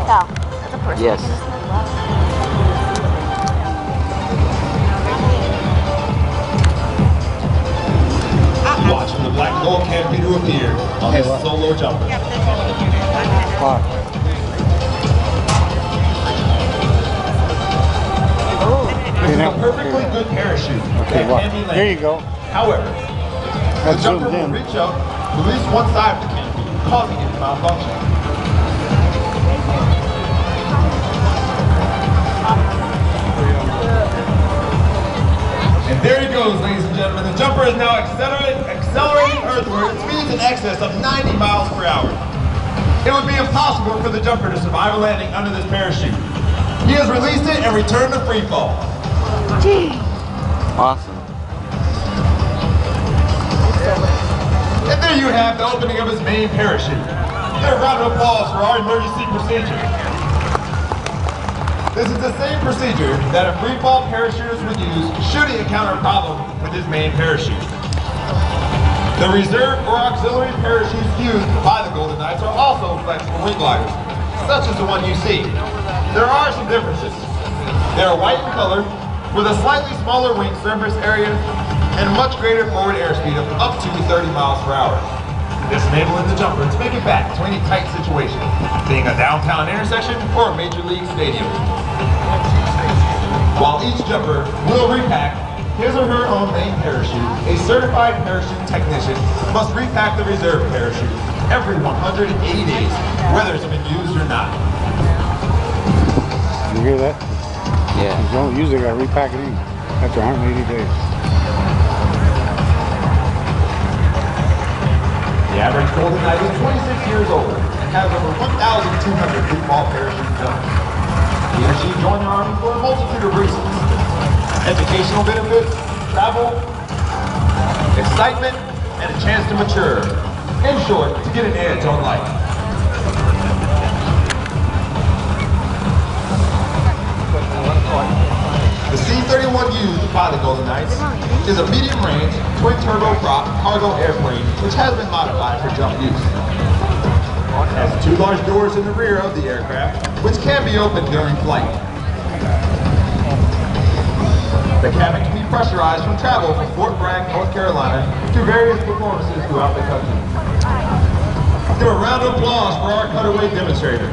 tell. As a person, yes. Watching the black gold canopy to appear on his solo jumper. This is a perfectly good parachute that can be landed. There you go. However, the jumper will reach up to at least one side of the canopy, causing it to malfunction. And there he goes, ladies and gentlemen. The jumper is now accelerating earthward at speeds in excess of 90 miles per hour. It would be impossible for the jumper to survive a landing under this parachute. He has released it and returned to free fall. Awesome. And there you have the opening of his main parachute. A round of applause for our emergency procedure. This is the same procedure that a free fall parachutist would use should he encounter a problem with his main parachute. The reserve or auxiliary parachutes used by the Golden Knights are also flexible wing gliders, such as the one you see. There are some differences. They are white in color, with a slightly smaller wing surface area and much greater forward airspeed of up to 30 miles per hour. This enabling the jumper to make it back to any tight situation, being a downtown intersection or a major league stadium. While each jumper will repack his or her own main parachute, a certified parachute technician must repack the reserve parachute every 180 days, whether it's been used or not. You hear that? Yeah. You don't usually got to repack it in after 180 days. The average Golden Knight is 26 years old and has over 1,200 free fall parachute jumps. He or she joined the Army for a multitude of reasons. Educational benefits, travel, excitement, and a chance to mature. In short, to get an edge on life. The C-31 used by the Golden Knights is a medium-range, twin-turboprop cargo airplane which has been modified for jump use. It has two large doors in the rear of the aircraft, which can be opened during flight. The cabin can be pressurized from travel from Fort Bragg, North Carolina to various performances throughout the country. Give a round of applause for our cutaway demonstrator.